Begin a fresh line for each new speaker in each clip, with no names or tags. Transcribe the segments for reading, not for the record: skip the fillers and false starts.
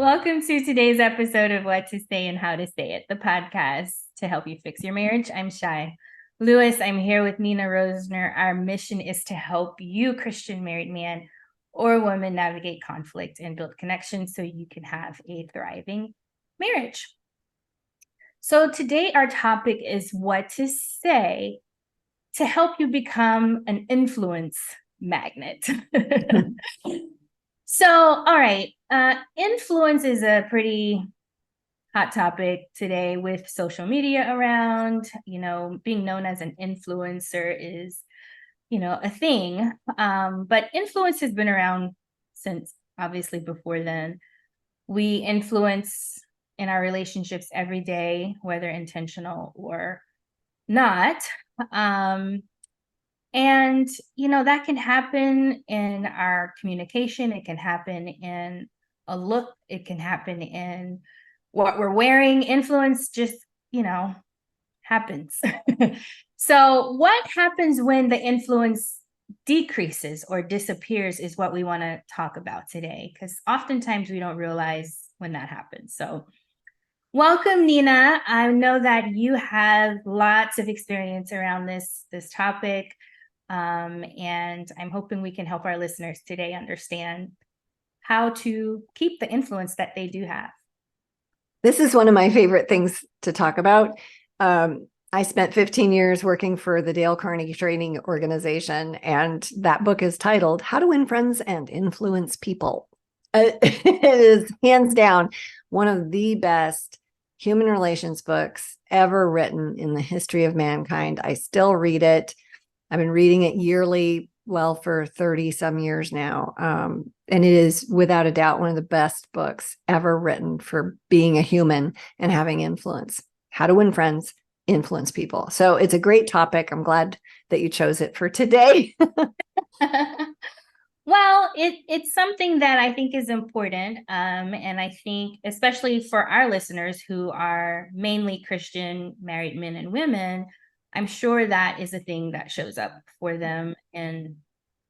Welcome to today's episode of What to Say and How to Say It, the podcast to help you fix your marriage. I'm Shy Lewis. I'm here with Nina Rosner. Our mission is to help you, Christian married man or woman, navigate conflict and build connection so you can have a thriving marriage. So today our topic is what to say to help you become an influence magnet. So, all right. Influence is a pretty hot topic today with social media around. Being known as an influencer is, a thing. But influence has been around since obviously before then. We influence in our relationships every day, whether intentional or not. And, that can happen in our communication. It can happen in a look. It can happen in what we're wearing. Influence just, happens. So what happens when the influence decreases or disappears is what we want to talk about today, because oftentimes we don't realize when that happens. So welcome, Nina. I know that you have lots of experience around this topic. And I'm hoping we can help our listeners today understand how to keep the influence that they do have.
This is one of my favorite things to talk about. I spent 15 years working for the Dale Carnegie Training Organization, and that book is titled How to Win Friends and Influence People. It is hands down one of the best human relations books ever written in the history of mankind. I still read it. I've been reading it yearly, for 30 some years now. And it is without a doubt one of the best books ever written for being a human and having influence. How to win friends, influence people. So it's a great topic. I'm glad that you chose it for today.
Well, it's something that I think is important. And I think especially for our listeners who are mainly Christian married men and women, I'm sure that is a thing that shows up for them in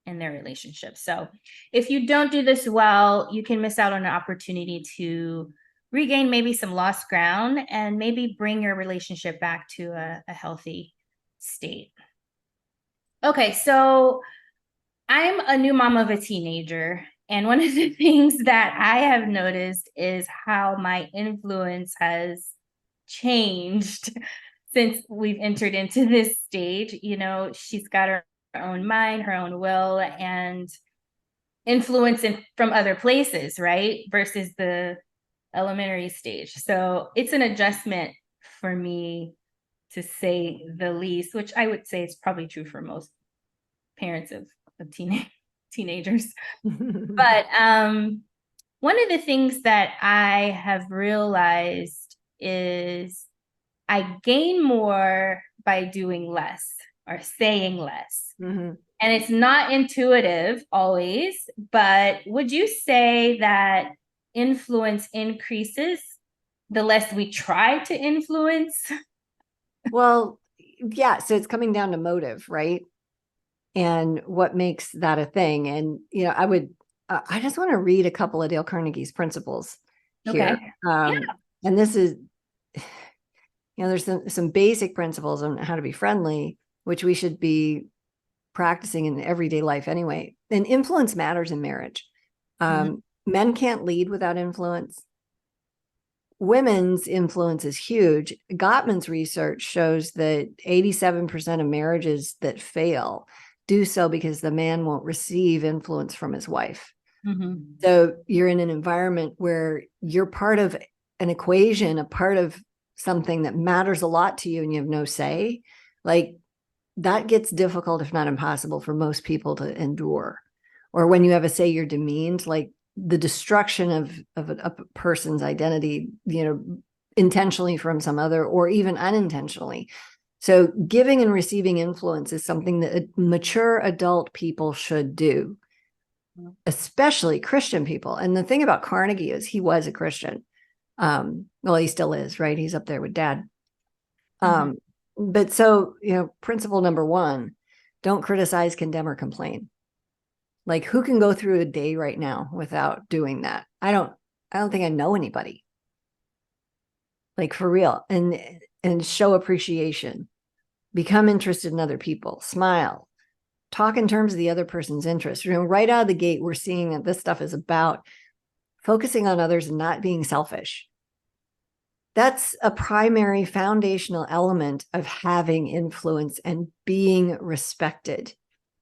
their relationship. So if you don't do this well, you can miss out on an opportunity to regain maybe some lost ground and maybe bring your relationship back to a healthy state. Okay, so I'm a new mom of a teenager. And one of the things that I have noticed is how my influence has changed since we've entered into this stage. She's got her own mind, her own will, and influence from other places, right? Versus the elementary stage. So it's an adjustment for me, to say the least, which I would say is probably true for most parents of teenagers. But one of the things that I have realized is I gain more by doing less or saying less.
Mm-hmm.
And it's not intuitive always, but would you say that influence increases the less we try to influence?
Well, yeah. So it's coming down to motive, right? And what makes that a thing. And, I just want to read a couple of Dale Carnegie's principles here.
Okay.
And this is, there's some basic principles on how to be friendly, which we should be practicing in everyday life anyway. And influence matters in marriage. Men can't lead without influence. Women's influence is huge. Gottman's research shows that 87% of marriages that fail do so because the man won't receive influence from his wife.
Mm-hmm.
So you're in an environment where you're part of an equation, a part of something that matters a lot to you, and you have no say. Like, that gets difficult, if not impossible, for most people to endure. Or when you have a say, you're demeaned, like the destruction of a person's identity, intentionally from some other, or even unintentionally. So giving and receiving influence is something that mature adult people should do, especially Christian people. And the thing about Carnegie is he was a Christian. Well, he still is, right? He's up there with Dad. But so, principle number one, don't criticize, condemn, or complain. Like, who can go through a day right now without doing that? I don't I don't think I know anybody. Like for real. And show appreciation, become interested in other people, smile, talk in terms of the other person's interest. You know, right out of the gate, we're seeing that this stuff is about focusing on others and not being selfish. That's a primary foundational element of having influence and being respected,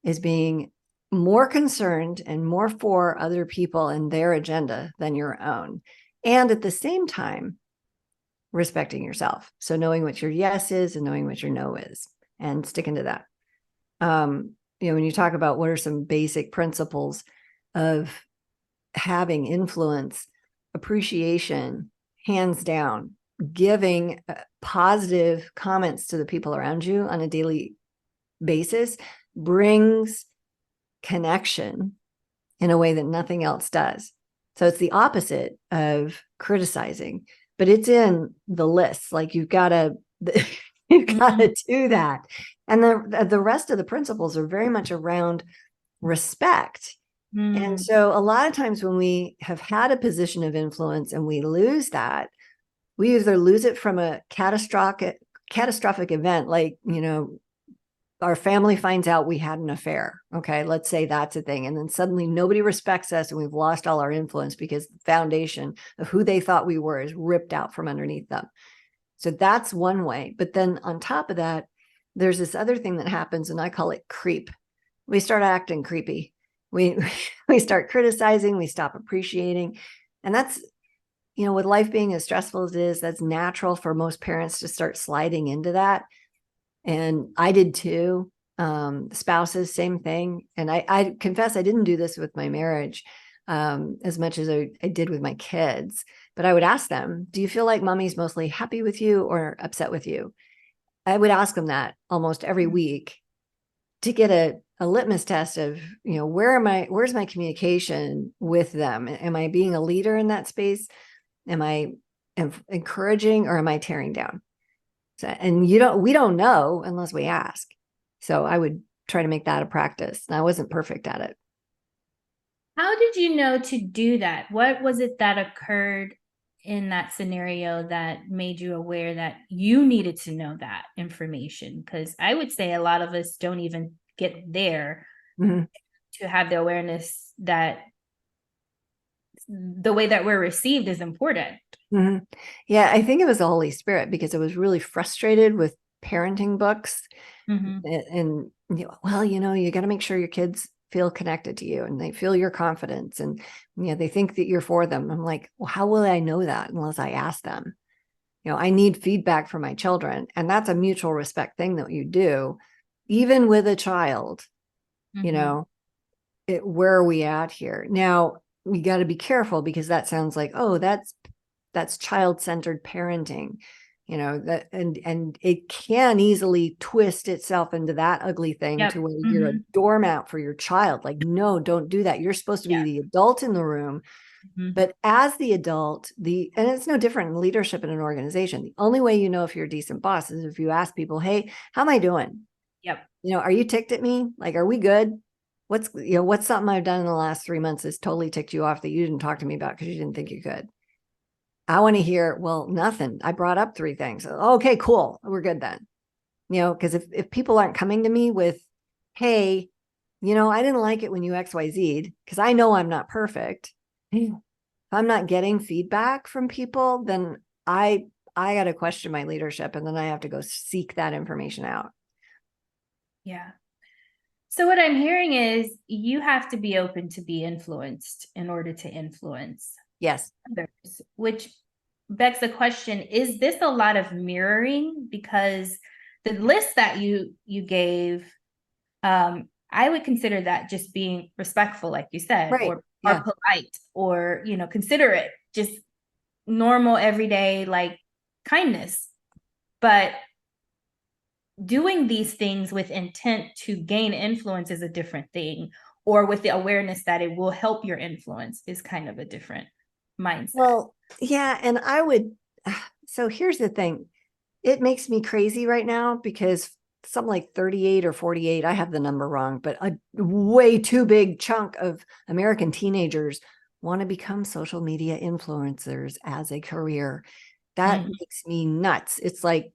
is being more concerned and more for other people and their agenda than your own. And at the same time, respecting yourself. So knowing what your yes is and knowing what your no is and sticking to that. You know, when you talk about what are some basic principles of having influence, appreciation, hands down, giving positive comments to the people around you on a daily basis brings connection in a way that nothing else does. So it's the opposite of criticizing, but it's in the list. Like you've got to do that. And the rest of the principles are very much around respect. And so a lot of times when we have had a position of influence and we lose that, we either lose it from a catastrophic event, like, you know, our family finds out we had an affair. Okay, let's say that's a thing. And then suddenly nobody respects us and we've lost all our influence because the foundation of who they thought we were is ripped out from underneath them. So that's one way. But then on top of that, there's this other thing that happens, and I call it creep. We start acting creepy. We start criticizing, we stop appreciating. And that's, you know, with life being as stressful as it is, that's natural for most parents to start sliding into that. And I did too. Spouses, same thing. And I confess I didn't do this with my marriage as much as I did with my kids. But I would ask them, do you feel like mommy's mostly happy with you or upset with you? I would ask them that almost every week to get a litmus test of, you know, where's my communication with them? Am I being a leader in that space? Am I encouraging or am I tearing down? So, and we don't know unless we ask. So I would try to make that a practice. And I wasn't perfect at it.
How did you know to do that? What was it that occurred in that scenario that made you aware that you needed to know that information? Because I would say a lot of us don't even get there to have the awareness that the way that we're received is important.
Yeah, I think it was the Holy Spirit, because I was really frustrated with parenting books. And you know, well, you know, you got to make sure your kids feel connected to you and they feel your confidence, and you know, they think that you're for them. I'm like, well, how will I know that unless I ask them? You know, I need feedback from my children, and that's a mutual respect thing that you do, even with a child. You know, where are we at here now? We got to be careful, because that sounds like, oh, that's child-centered parenting, you know, that and it can easily twist itself into that ugly thing to where you're a doormat for your child. Like, no, don't do that. You're supposed to be the adult in the room. But as the adult, and it's no different in leadership in an organization. The only way you know if you're a decent boss is if you ask people, hey, how am I doing? You know, are you ticked at me? Like, are we good? What's something I've done in the last 3 months that's totally ticked you off that you didn't talk to me about because you didn't think you could? I want to hear, well, nothing. I brought up 3 things. Okay, cool. We're good then. You know, because if people aren't coming to me with, hey, you know, I didn't like it when you XYZ'd, because I know I'm not perfect. If I'm not getting feedback from people, then I got to question my leadership, and then I have to go seek that information out.
Yeah. So what I'm hearing is you have to be open to be influenced in order to influence others, which begs the question, is this a lot of mirroring? Because the list that you gave, I would consider that just being respectful, like you said, or polite, or, you know, considerate, just normal, everyday, like kindness. But doing these things with intent to gain influence is a different thing, or with the awareness that it will help your influence is kind of a different mindset.
Well, yeah. And so here's the thing. It makes me crazy right now, because something like 38 or 48, I have the number wrong, but a way too big chunk of American teenagers want to become social media influencers as a career. That makes me nuts. It's like,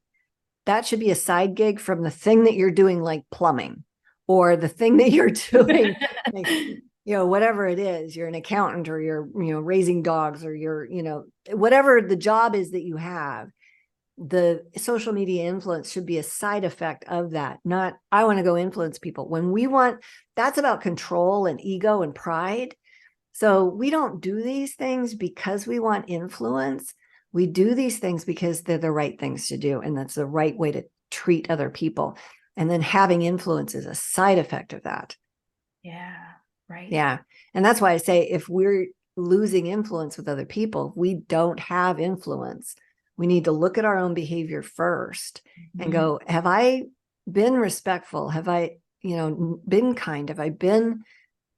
that should be a side gig from the thing that you're doing, like plumbing, or the thing that you're doing, like, whatever it is, you're an accountant, or you're, raising dogs, or you're, whatever the job is that you have. The social media influence should be a side effect of that, not, I want to go influence people. When we want, that's about control and ego and pride. So we don't do these things because we want influence. We do these things because they're the right things to do. And that's the right way to treat other people. And then having influence is a side effect of that.
Yeah. Right.
Yeah. And that's why I say, if we're losing influence with other people, we don't have influence. We need to look at our own behavior first and go, have I been respectful? Have I, been kind? Have I been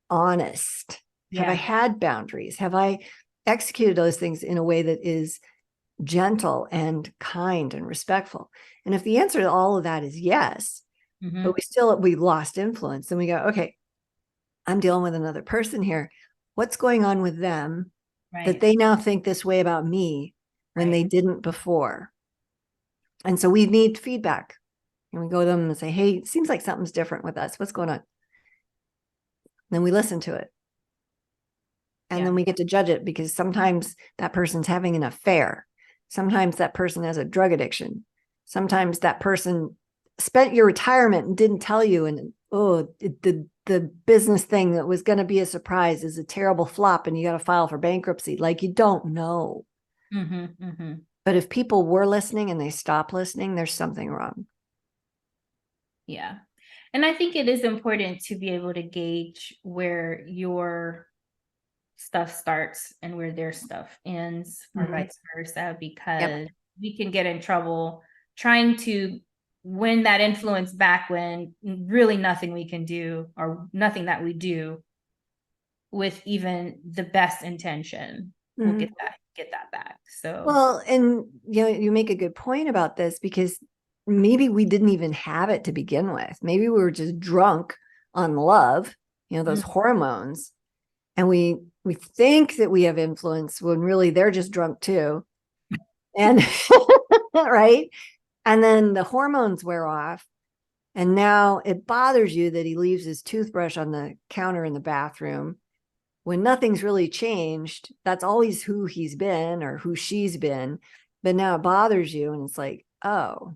honest? Have I had boundaries? Have I executed those things in a way that is gentle and kind and respectful? And if the answer to all of that is yes, but we lost influence, then we go, okay, I'm dealing with another person here. What's going on with them that they now think this way about me when they didn't before? And so we need feedback. And we go to them and say, hey, it seems like something's different with us. What's going on? Then we listen to it. And then we get to judge it, because sometimes that person's having an affair. Sometimes that person has a drug addiction. Sometimes that person spent your retirement and didn't tell you. And the business thing that was going to be a surprise is a terrible flop, and you got to file for bankruptcy. Like, you don't know. But if people were listening and they stop listening, there's something wrong.
Yeah. And I think it is important to be able to gauge where your stuff starts and where their stuff ends, or vice versa, because we can get in trouble trying to win that influence back when really nothing we can do, or nothing that we do with even the best intention will get that back. So,
well, and you make a good point about this, because maybe we didn't even have it to begin with. Maybe we were just drunk on love, those hormones, and we think that we have influence when really they're just drunk too. And right. And then the hormones wear off. And now it bothers you that he leaves his toothbrush on the counter in the bathroom when nothing's really changed. That's always who he's been or who she's been. But now it bothers you. And it's like, oh,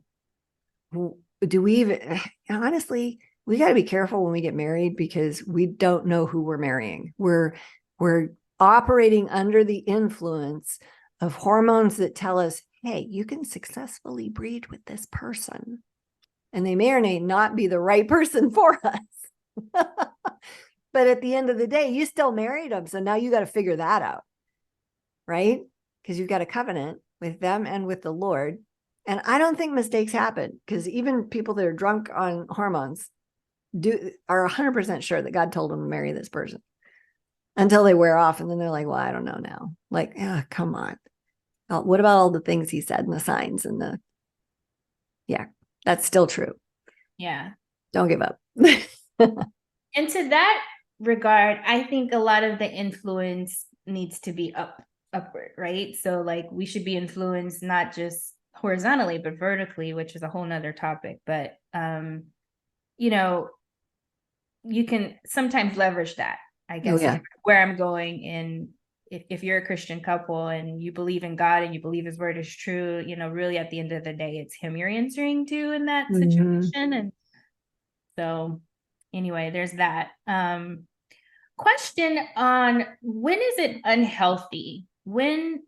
do we even, honestly, we got to be careful when we get married, because we don't know who we're marrying. We're operating under the influence of hormones that tell us, hey, you can successfully breed with this person. And they may or may not be the right person for us. But at the end of the day, you still married them. So now you got to figure that out, right? Because you've got a covenant with them and with the Lord. And I don't think mistakes happen, because even people that are drunk on hormones are 100% sure that God told them to marry this person, until they wear off. And then they're like, well, I don't know now. Like, come on. What about all the things he said and the signs and that's still true.
Yeah.
Don't give up.
And to that regard, I think a lot of the influence needs to be upward, right? So like, we should be influenced not just horizontally, but vertically, which is a whole nother topic. But you can sometimes leverage that, I guess, where I'm going. And if you're a Christian couple and you believe in God and you believe his word is true, really at the end of the day, it's him you're answering to in that situation. And so anyway, there's that. Question on, when is it unhealthy? When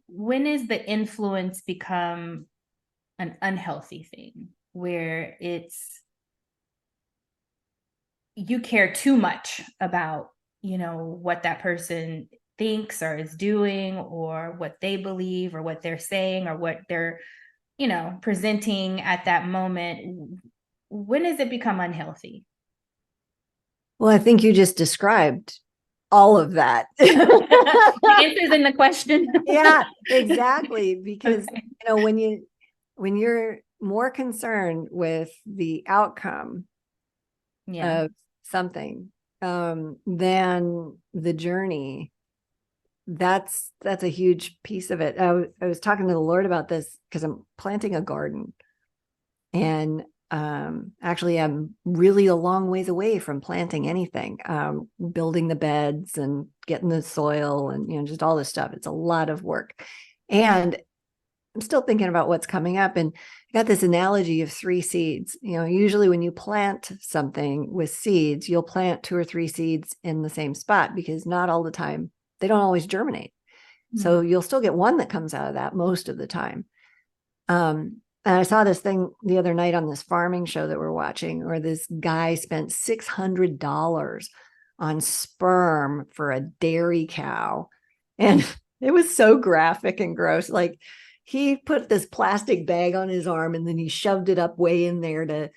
is the influence become an unhealthy thing, where you care too much about, what that person thinks or is doing, or what they believe, or what they're saying, or what they're, presenting at that moment? When does it become unhealthy?
Well, I think you just described all of that.
The answer's in the question.
Yeah, exactly. Because, when you're more concerned with the outcome of something than the journey, that's a huge piece of it. I was talking to the Lord about this because I'm planting a garden, and actually I'm really a long ways away from planting anything, building the beds and getting the soil and, you know, just all this stuff. It's a lot of work. And I'm still thinking about what's coming up. And I got this analogy of 3 seeds. You know, usually when you plant something with seeds, you'll plant 2 or 3 seeds in the same spot, because not all the time, they don't always germinate. So you'll still get one that comes out of that most of the time. And I saw this thing the other night on this farming show that we're watching, where this guy spent $600 on sperm for a dairy cow. And it was so graphic and gross. Like, he put this plastic bag on his arm and then he shoved it up way in there to,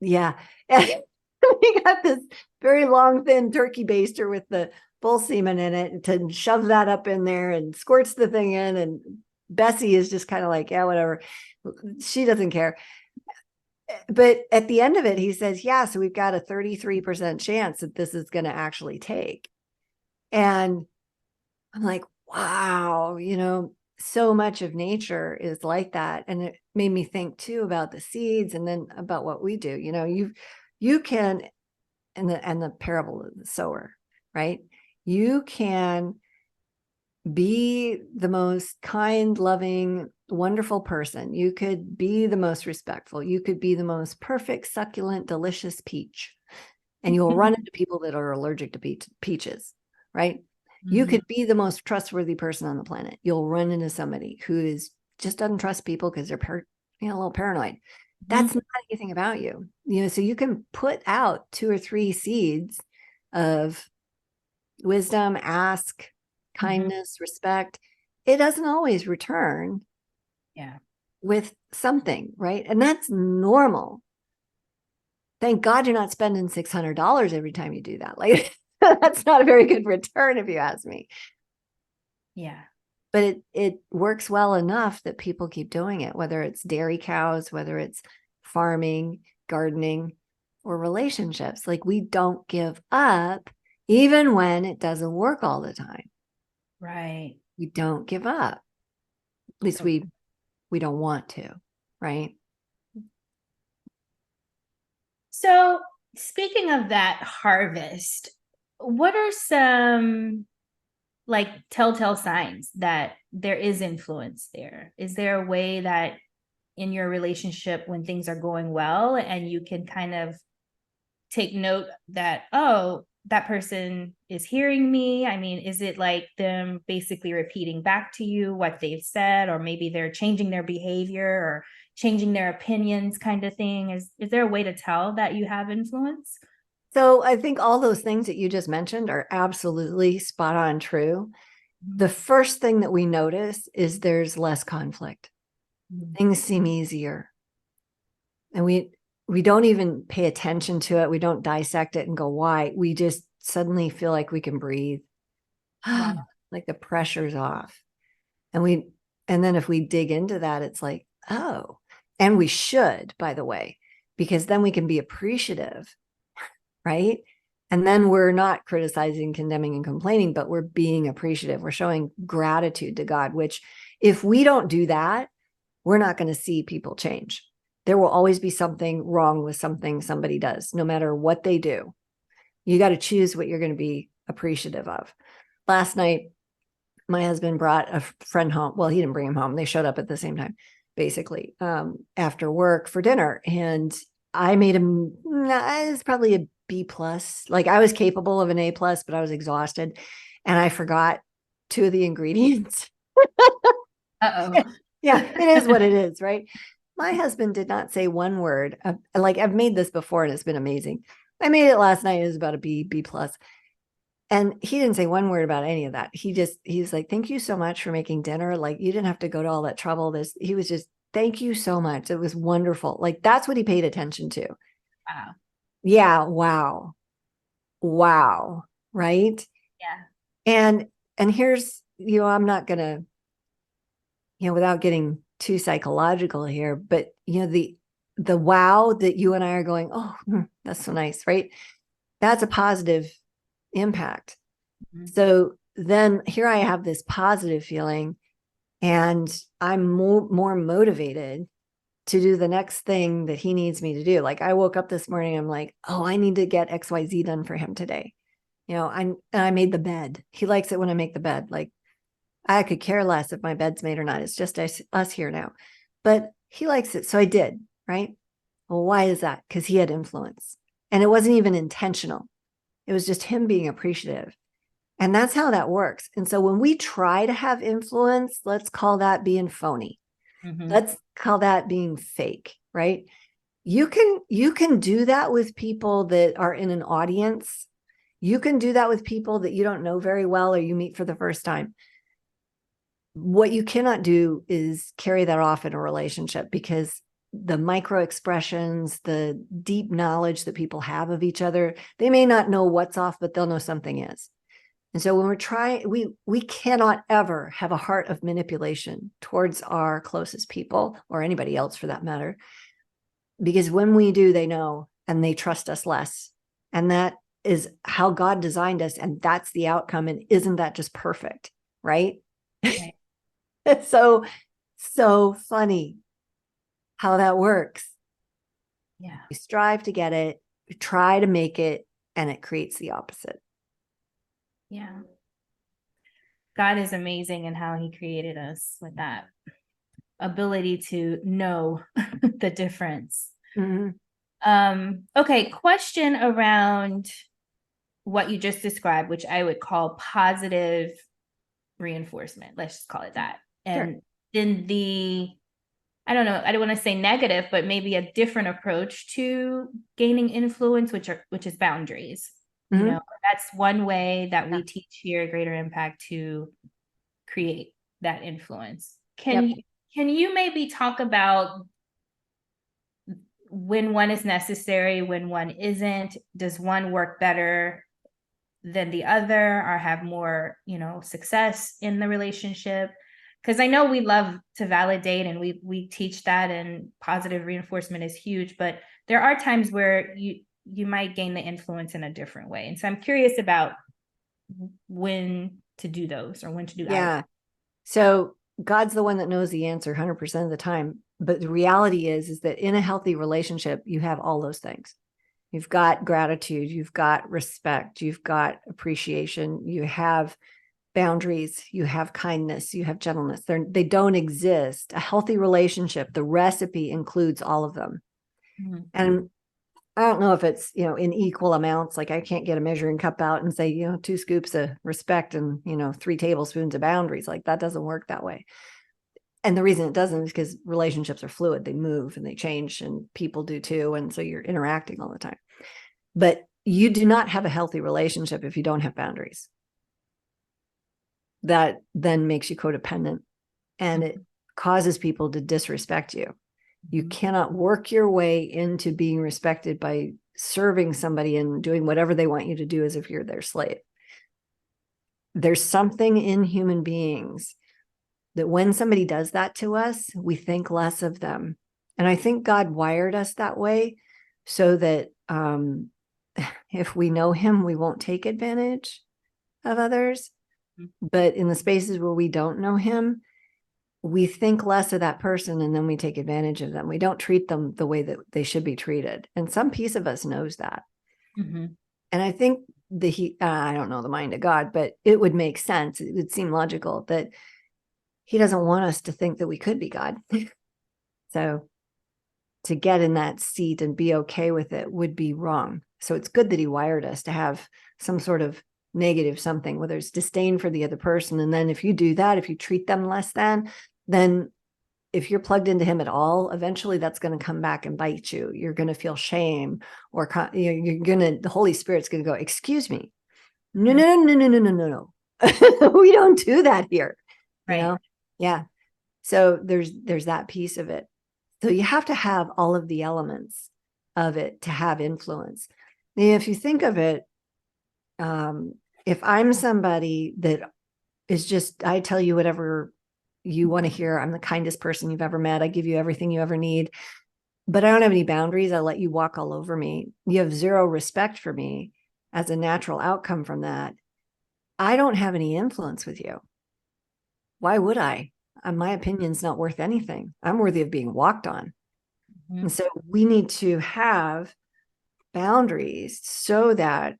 yeah. And he got this very long, thin turkey baster with the bull semen in it to shove that up in there and squirts the thing in. And Bessie is just kind of like, yeah, whatever. She doesn't care. But at the end of it, he says, yeah, so we've got a 33% chance that this is going to actually take. And I'm like, wow, you know, so much of nature is like that. And it made me think too about the seeds, and then about what we do. You know, you can, and the parable of the sower, right? You can be the most kind, loving, wonderful person. You could be the most respectful. You could be the most perfect, succulent, delicious peach. And you'll run into people that are allergic to peaches, right? You could be the most trustworthy person on the planet. You'll run into somebody who just doesn't trust people because they're a little paranoid. That's not anything about you. You know, so you can put out 2 or 3 seeds of wisdom, ask, kindness, respect. It doesn't always return with something, right? And that's normal. Thank God you're not spending $600 every time you do that. Like, that's not a very good return, if you ask me.
Yeah.
But it works well enough that people keep doing it, whether it's dairy cows, whether it's farming, gardening, or relationships. Like, we don't give up, even when it doesn't work all the time.
Right.
We don't give up. At least we don't want to, right?
So, speaking of that harvest, what are some like telltale signs that there is influence there? Is there a way that in your relationship, when things are going well, and you can kind of take note that, oh, that person is hearing me? I mean, is it like them basically repeating back to you what they've said, or maybe they're changing their behavior or changing their opinions, kind of thing? Is there a way to tell that you have influence?
So I think all those things that you just mentioned are absolutely spot on true. The first thing that we notice is there's less conflict. Things seem easier. And we don't even pay attention to it. We don't dissect it and go, why? We just suddenly feel like we can breathe.
Wow.
Like the pressure's off. And then if we dig into that, it's like, oh, and we should, by the way, because then we can be appreciative, right? And then we're not criticizing, condemning, and complaining, but we're being appreciative. We're showing gratitude to God, which, if we don't do that, we're not going to see people change. There will always be something wrong with something somebody does, no matter what they do. You got to choose what you're going to be appreciative of. Last night, my husband brought a friend home. Well, he didn't bring him home. They showed up at the same time, basically, after work for dinner. And I made him, it's probably a B plus. Like, I was capable of an A plus, but I was exhausted. And I forgot 2 of the ingredients.
Uh-oh.
Yeah, it is what it is, right? My husband did not say one word. Like, I've made this before and it's been amazing. I made it last night. It was about a B plus. And he didn't say one word about any of that. He's like, thank you so much for making dinner. Like, you didn't have to go to all that trouble. He was just, thank you so much. It was wonderful. Like, that's what he paid attention to.
Wow.
Yeah. Wow. Wow. Right.
Yeah.
And here's, I'm not going to, without getting too psychological here, but the wow that you and I are going, oh, that's so nice. Right. That's a positive impact. So then here I have this positive feeling, and I'm more motivated to do the next thing that he needs me to do. Like I woke up this morning, I'm like, oh, I need to get XYZ done for him today. I made the bed. He likes it when I make the bed. Like I could care less if my bed's made or not. It's just us here now. But he likes it. So I did, right? Well, why is that? Because he had influence. And it wasn't even intentional. It was just him being appreciative. And that's how that works. And so when we try to have influence, let's call that being phony. Let's call that being fake, right? You can do that with people that are in an audience. You can do that with people that you don't know very well or you meet for the first time. What you cannot do is carry that off in a relationship, because the micro expressions, the deep knowledge that people have of each other, they may not know what's off, but they'll know something is. And so when we're trying, we cannot ever have a heart of manipulation towards our closest people, or anybody else for that matter, because when we do, they know and they trust us less. And that is how God designed us. And that's the outcome. And isn't that just perfect? Right?
Right.
It's so funny how that works.
Yeah.
We strive to get it, we try to make it, and it creates the opposite.
Yeah. God is amazing in how he created us with that ability to know the difference. Okay, question around what you just described, which I would call positive reinforcement. Let's just call it that. And then I don't know, I don't want to say negative, but maybe a different approach to gaining influence, which is boundaries. That's one way that we teach here at Greater Impact to create that influence. Can you maybe talk about when one is necessary, when one isn't? Does one work better than the other, or have more, success in the relationship? Because I know we love to validate, and we teach that, and positive reinforcement is huge, but there are times where you might gain the influence in a different way. And so I'm curious about when to do those, or when to do that.
Yeah. So God's the one that knows the answer 100% of the time. But the reality is that in a healthy relationship, you have all those things. You've got gratitude, you've got respect, you've got appreciation, you have boundaries, you have kindness, you have gentleness. They don't exist. A healthy relationship, the recipe includes all of them. And I don't know if it's, in equal amounts. Like I can't get a measuring cup out and say, 2 scoops of respect and, 3 tablespoons of boundaries. Like that doesn't work that way. And the reason it doesn't is because relationships are fluid. They move and they change, and people do too. And so you're interacting all the time. But you do not have a healthy relationship if you don't have boundaries. That then makes you codependent, and it causes people to disrespect you. You cannot work your way into being respected by serving somebody and doing whatever they want you to do as if you're their slave. There's something in human beings that when somebody does that to us, we think less of them. And I think God wired us that way so that if we know him, we won't take advantage of others. But in the spaces where we don't know him, we think less of that person, and then we take advantage of them. We don't treat them the way that they should be treated. And some piece of us knows that. And I think I don't know the mind of God, but it would make sense. It would seem logical that he doesn't want us to think that we could be God. So to get in that seat and be okay with it would be wrong. So it's good that he wired us to have some sort of negative something, whether it's disdain for the other person. And then if you do that, if you treat them less than, then if you're plugged into him at all, eventually that's going to come back and bite you. You're going to feel shame, or the Holy Spirit's going to go, excuse me. No. We don't do that here.
Right.
Yeah. So there's that piece of it. So you have to have all of the elements of it to have influence. If you think of it, if I'm somebody that is just, I tell you whatever you want to hear, I'm the kindest person you've ever met, I give you everything you ever need, but I don't have any boundaries, I let you walk all over me, you have zero respect for me as a natural outcome from that, I don't have any influence with you. Why would I? My opinion's not worth anything. I'm worthy of being walked on.
Mhm.
And so we need to have boundaries so that,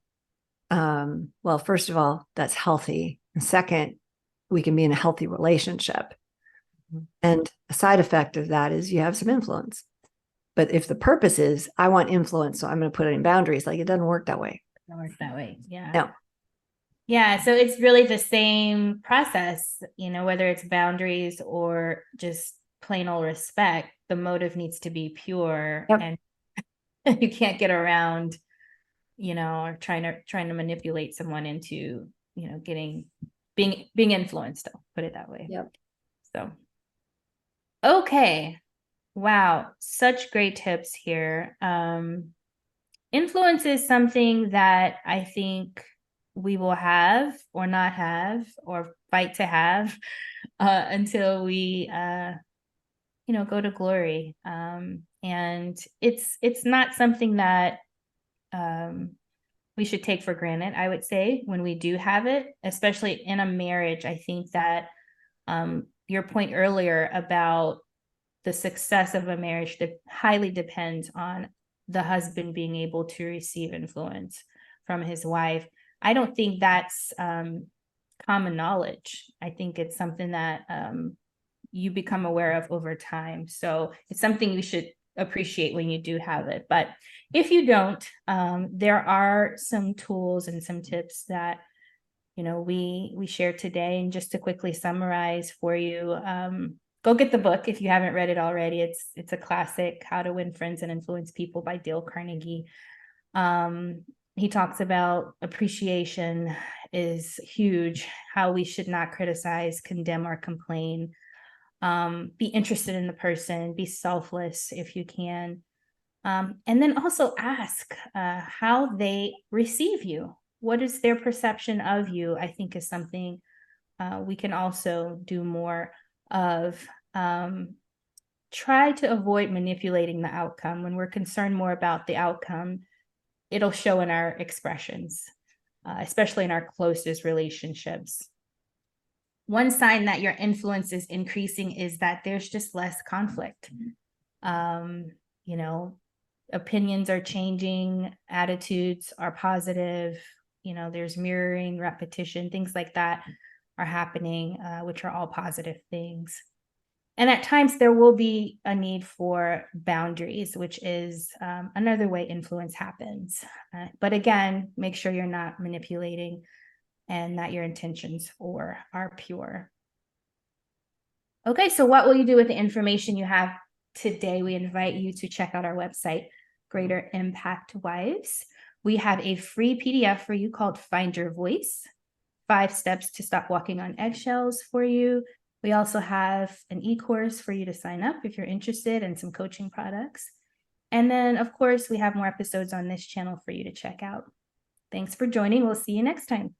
well, first of all, that's healthy. And second, we can be in a healthy relationship.
Mhm.
And a side effect of that is you have some influence. But if the purpose is, I want influence, so I'm going to put it in boundaries, like it doesn't work that way.
Don't work that way. Yeah.
No.
Yeah. So it's really the same process, whether it's boundaries or just plain old respect, the motive needs to be pure,
Yep.
and you can't get around, or trying to manipulate someone into, getting being influenced. I'll put it that way.
Yep.
So, okay. Wow. Such great tips here. Influence is something that I think we will have or not have or fight to have until we go to glory. And it's not something that we should take for granted, I would say, when we do have it, especially in a marriage. I think that your point earlier about the success of a marriage that highly depends on the husband being able to receive influence from his wife. I don't think that's common knowledge. I think it's something that you become aware of over time. So it's something you should appreciate when you do have it. But if you don't, there are some tools and some tips that we shared today. And just to quickly summarize for you, go get the book if you haven't read it already. It's a classic, How to Win Friends and Influence People by Dale Carnegie. He talks about appreciation is huge, how we should not criticize, condemn, or complain. Be interested in the person, be selfless if you can. And then also ask how they receive you. What is their perception of you? I think is something we can also do more of. Try to avoid manipulating the outcome. When we're concerned more about the outcome, it'll show in our expressions, especially in our closest relationships. One sign that your influence is increasing is that there's just less conflict. You know, opinions are changing, attitudes are positive, there's mirroring, repetition, things like that are happening, which are all positive things. And at times there will be a need for boundaries, which is another way influence happens. But again, make sure you're not manipulating and that your intentions are pure. Okay, so what will you do with the information you have today? We invite you to check out our website, Greater Impact Wives. We have a free PDF for you called Find Your Voice, 5 Steps to Stop Walking on Eggshells for you. We also have an e-course for you to sign up if you're interested, and some coaching products. And then, of course, we have more episodes on this channel for you to check out. Thanks for joining. We'll see you next time.